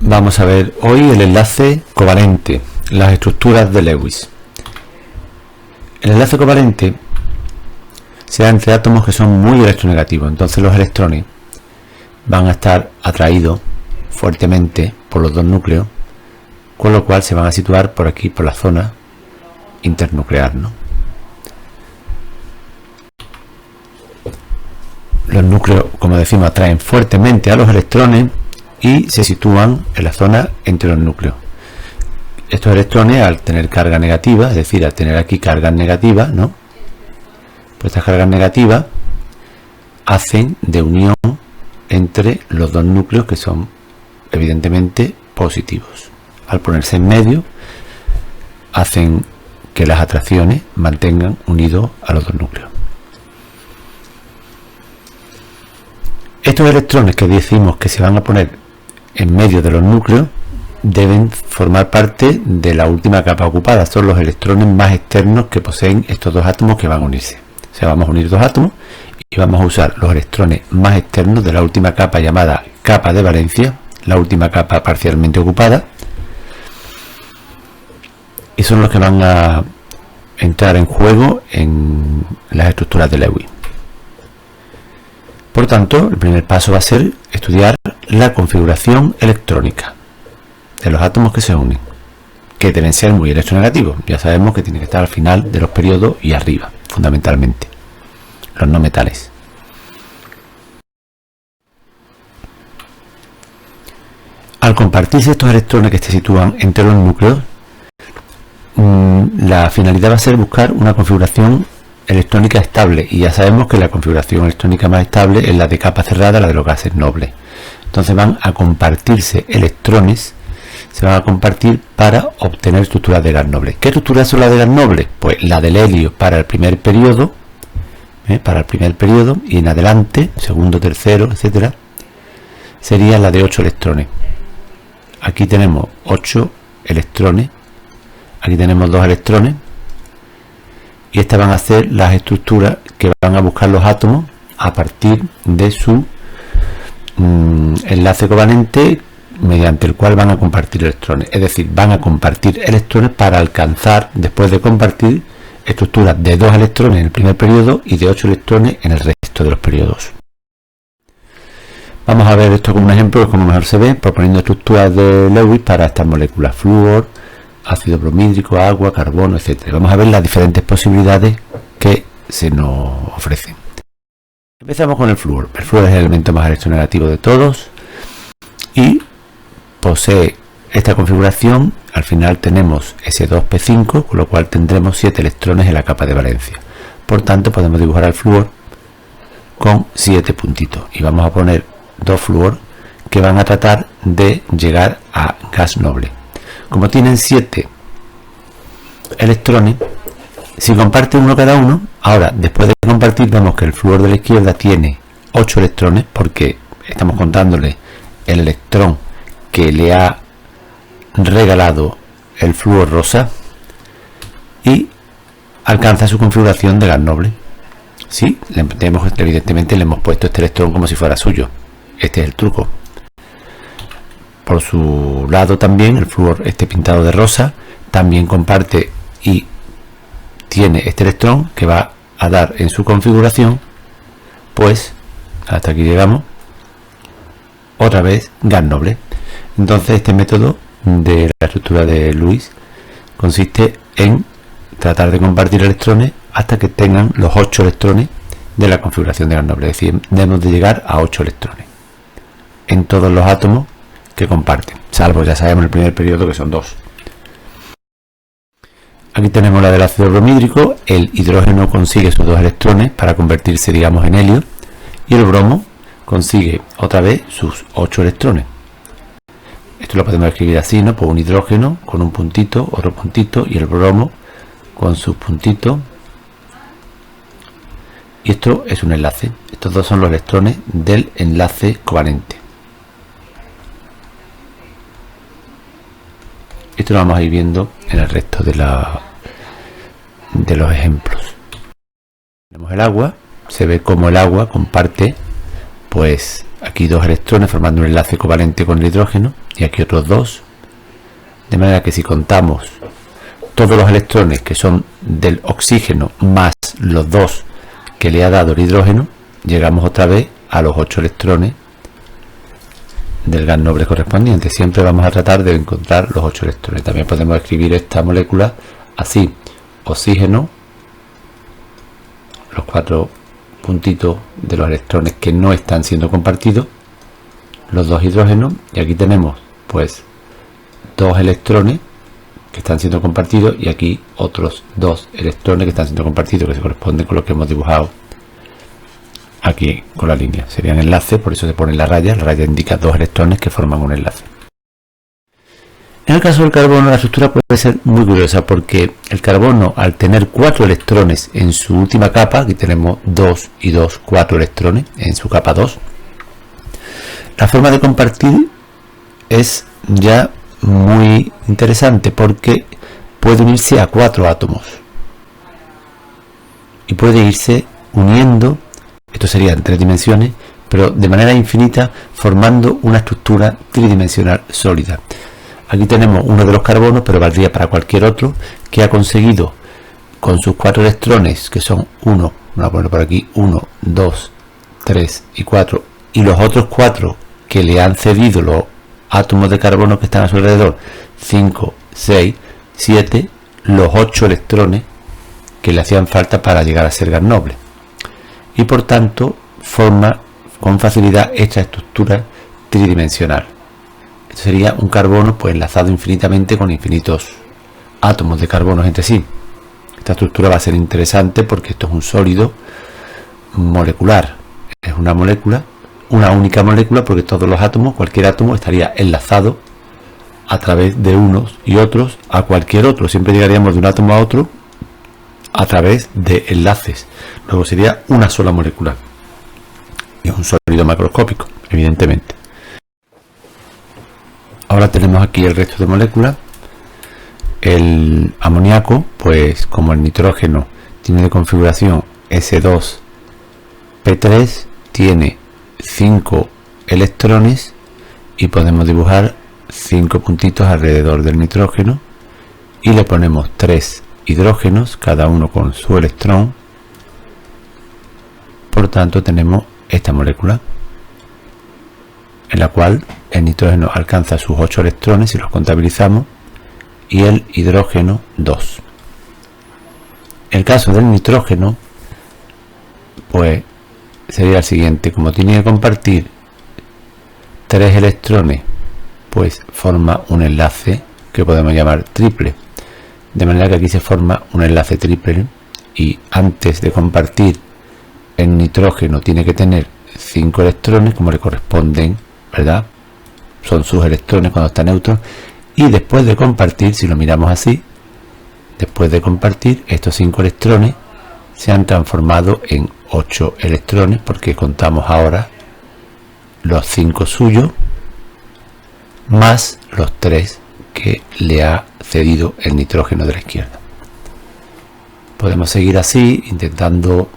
Vamos a ver hoy el enlace covalente, las estructuras de Lewis. El enlace covalente se da entre átomos que son muy electronegativos, entonces los electrones van a estar atraídos fuertemente por los dos núcleos, con lo cual se van a situar por aquí, por la zona internuclear, ¿no? Los núcleos, como decimos, atraen fuertemente a los electrones y se sitúan en la zona entre los núcleos. Estos electrones, al tener carga negativa, es decir, al tener aquí cargas negativas, ¿no? Pues estas cargas negativas hacen de unión entre los dos núcleos, que son evidentemente positivos. Al ponerse en medio, hacen que las atracciones mantengan unidos a los dos núcleos. Estos electrones que decimos que se van a poner en medio de los núcleos deben formar parte de la última capa ocupada. Son los electrones más externos que poseen estos dos átomos que van a unirse. O sea, vamos a unir dos átomos y vamos a usar los electrones más externos de la última capa llamada capa de valencia, la última capa parcialmente ocupada, y son los que van a entrar en juego en las estructuras de Lewis. Por tanto, el primer paso va a ser estudiar la configuración electrónica de los átomos que se unen, que deben ser muy electronegativos. Ya sabemos que tienen que estar al final de los periodos y arriba, fundamentalmente, los no metales. Al compartirse estos electrones que se sitúan entre los núcleos, la finalidad va a ser buscar una configuración electrónica estable, y ya sabemos que la configuración electrónica más estable es la de capa cerrada, la de los gases nobles. Entonces van a compartirse electrones, se van a compartir para obtener estructuras de gas noble. ¿Qué estructuras son las de gas noble? Pues la del helio para el primer periodo, y en adelante, segundo, tercero, etcétera, sería la de 8 electrones. Aquí tenemos 8 electrones, aquí tenemos 2 electrones, y estas van a ser las estructuras que van a buscar los átomos a partir de su enlace covalente, mediante el cual van a compartir electrones. Es decir, van a compartir electrones para alcanzar, después de compartir, estructuras de 2 electrones en el primer periodo y de 8 electrones en el resto de los periodos. Vamos a ver esto como un ejemplo de cómo mejor se ve, proponiendo estructuras de Lewis para estas moléculas: flúor, ácido bromídrico, agua, carbono, etc. Vamos a ver las diferentes posibilidades que se nos ofrecen. Empezamos con el flúor. El flúor es el elemento más electronegativo de todos y posee esta configuración. Al final tenemos S2P5, con lo cual tendremos 7 electrones en la capa de valencia. Por tanto, podemos dibujar al flúor con 7 puntitos y vamos a poner 2 flúor que van a tratar de llegar a gas noble. Como tienen 7 electrones, si comparten uno cada uno, ahora después de compartir vemos que el flúor de la izquierda tiene 8 electrones, porque estamos contándole el electrón que le ha regalado el flúor rosa, y alcanza su configuración de gas noble. Sí, evidentemente le hemos puesto este electrón como si fuera suyo. Este es el truco. Por su lado también el flúor, este pintado de rosa, también comparte y tiene este electrón que va a dar en su configuración, pues hasta aquí llegamos, otra vez gas noble. Entonces este método de la estructura de Lewis consiste en tratar de compartir electrones hasta que tengan los 8 electrones de la configuración de gas noble. Es decir, debemos de llegar a 8 electrones en todos los átomos que comparten, salvo, ya sabemos, el primer periodo, que son 2. Aquí tenemos la del ácido bromídrico. El hidrógeno consigue sus 2 electrones para convertirse, digamos, en helio, y el bromo consigue otra vez sus 8 electrones. Esto lo podemos escribir así, ¿no? Pues un hidrógeno con un puntito, otro puntito, y el bromo con sus puntitos. Y esto es un enlace. Estos dos son los electrones del enlace covalente. Esto lo vamos a ir viendo en el resto de los ejemplos. Tenemos el agua. Se ve como el agua comparte pues aquí 2 electrones formando un enlace covalente con el hidrógeno y aquí otros 2, de manera que si contamos todos los electrones que son del oxígeno más los 2 que le ha dado el hidrógeno, llegamos otra vez a los 8 electrones del gas noble correspondiente. Siempre vamos a tratar de encontrar los 8 electrones. También podemos escribir esta molécula así: oxígeno, los 4 puntitos de los electrones que no están siendo compartidos, los 2 hidrógenos, y aquí tenemos pues 2 electrones que están siendo compartidos y aquí otros 2 electrones que están siendo compartidos, que se corresponden con lo que hemos dibujado aquí con la línea. Serían enlaces, por eso se pone la raya indica 2 electrones que forman un enlace. En el caso del carbono, la estructura puede ser muy curiosa, porque el carbono, al tener 4 electrones en su última capa, aquí tenemos 2 y 2, 4 electrones en su capa 2, la forma de compartir es ya muy interesante, porque puede unirse a 4 átomos y puede irse uniendo. Esto sería en 3 dimensiones, pero de manera infinita, formando una estructura tridimensional sólida. Aquí tenemos uno de los carbonos, pero valdría para cualquier otro, que ha conseguido con sus 4 electrones, que son 1, vamos a ponerlo por aquí, 1, 2, 3 y 4, y los otros 4 que le han cedido los átomos de carbono que están a su alrededor, 5, 6, 7, los 8 electrones que le hacían falta para llegar a ser gas noble. Y por tanto forma con facilidad esta estructura tridimensional. Esto sería un carbono pues enlazado infinitamente con infinitos átomos de carbono entre sí. Esta estructura va a ser interesante porque esto es un sólido molecular. Es una molécula, una única molécula, porque todos los átomos, cualquier átomo estaría enlazado a través de unos y otros a cualquier otro. Siempre llegaríamos de un átomo a otro a través de enlaces. Luego sería una sola molécula. Es un sólido macroscópico, evidentemente. Ahora tenemos aquí el resto de moléculas. El amoníaco, pues como el nitrógeno tiene de configuración S2P3, tiene 5 electrones y podemos dibujar 5 puntitos alrededor del nitrógeno y le ponemos 3 hidrógenos, cada uno con su electrón. Por tanto tenemos esta molécula en la cual el nitrógeno alcanza sus 8 electrones si los contabilizamos y el hidrógeno 2. El caso del nitrógeno pues sería el siguiente: como tiene que compartir 3 electrones, pues forma un enlace que podemos llamar triple, de manera que aquí se forma un enlace triple y antes de compartir el nitrógeno tiene que tener 5 electrones como le corresponden, ¿verdad? Son sus electrones cuando está neutro, y después de compartir, si lo miramos así, después de compartir estos 5 electrones se han transformado en 8 electrones, porque contamos ahora los 5 suyos más los 3 que le ha cedido el nitrógeno de la izquierda. Podemos seguir así intentando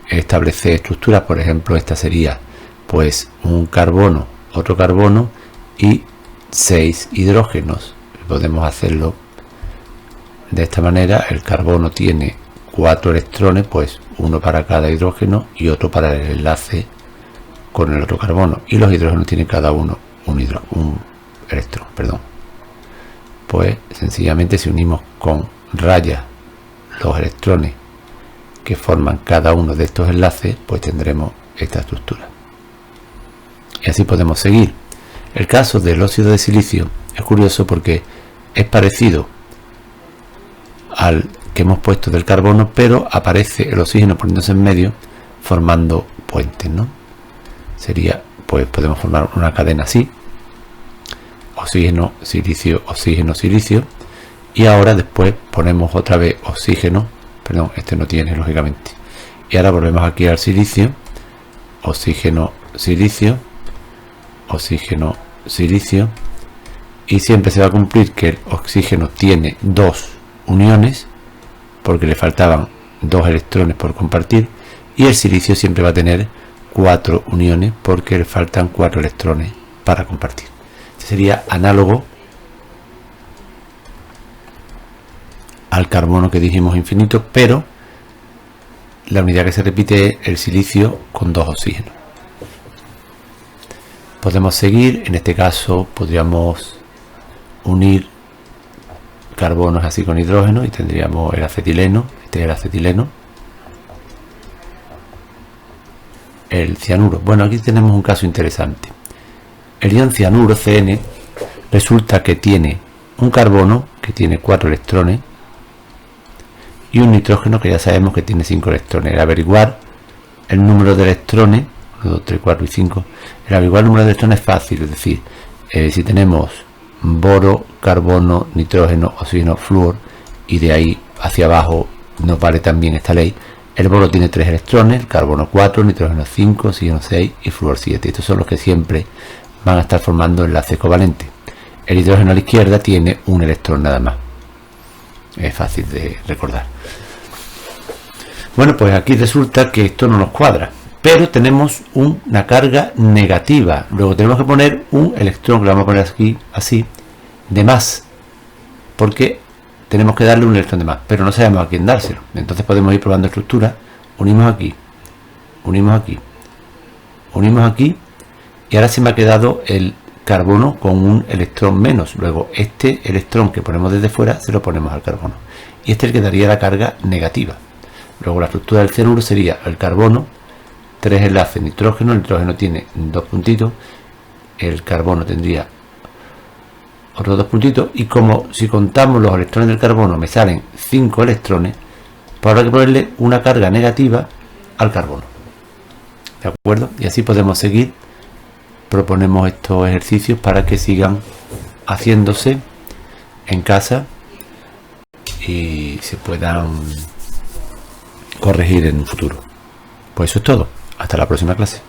establecer estructuras. Por ejemplo, esta sería pues un carbono, otro carbono y 6 hidrógenos. Podemos hacerlo de esta manera. El carbono tiene 4 electrones, pues uno para cada hidrógeno y otro para el enlace con el otro carbono, y los hidrógenos tienen cada uno un electrón, perdón. Pues sencillamente, si unimos con raya los electrones que forman cada uno de estos enlaces, pues tendremos esta estructura. Y así podemos seguir. El caso del óxido de silicio es curioso porque es parecido al que hemos puesto del carbono, pero aparece el oxígeno poniéndose en medio formando puentes, ¿no? Sería, pues podemos formar una cadena así: oxígeno, silicio, oxígeno, silicio, y ahora después ponemos otra vez oxígeno, perdón, este no tiene lógicamente, y ahora volvemos aquí al silicio, oxígeno, silicio, oxígeno, silicio, y siempre se va a cumplir que el oxígeno tiene 2 uniones porque le faltaban 2 electrones por compartir, y el silicio siempre va a tener 4 uniones porque le faltan 4 electrones para compartir. Este sería análogo al carbono que dijimos infinito, pero la unidad que se repite es el silicio con 2 oxígenos. Podemos seguir, en este caso podríamos unir carbonos así con hidrógeno y tendríamos el acetileno, este es el acetileno, el cianuro. Bueno, aquí tenemos un caso interesante. El ion cianuro, CN, resulta que tiene un carbono que tiene 4 electrones y un nitrógeno que ya sabemos que tiene 5 electrones. El averiguar el número de electrones, 1, 2, 3, 4 y 5, el averiguar el número de electrones es fácil, es decir, si tenemos boro, carbono, nitrógeno, oxígeno, flúor, y de ahí hacia abajo nos vale también esta ley. El boro tiene 3 electrones, el carbono 4, nitrógeno 5, oxígeno 6 y flúor 7. Estos son los que siempre van a estar formando enlaces covalentes. El hidrógeno a la izquierda tiene un electrón nada más. Es fácil de recordar. Bueno, pues aquí resulta que esto no nos cuadra, pero tenemos una carga negativa. Luego tenemos que poner un electrón, que lo vamos a poner aquí así, de más, porque tenemos que darle un electrón de más, pero no sabemos a quién dárselo. Entonces podemos ir probando estructuras. Unimos aquí, unimos aquí, unimos aquí, y ahora se me ha quedado el carbono con un electrón menos. Luego este electrón que ponemos desde fuera se lo ponemos al carbono, y este es el que daría la carga negativa. Luego la estructura del cianuro sería el carbono, 3 enlaces nitrógeno, el nitrógeno tiene 2 puntitos, el carbono tendría otros 2 puntitos, y como si contamos los electrones del carbono me salen 5 electrones, pues habrá que ponerle una carga negativa al carbono. ¿De acuerdo? Y así podemos seguir. Proponemos estos ejercicios para que sigan haciéndose en casa y se puedan corregir en un futuro. Pues eso es todo. Hasta la próxima clase.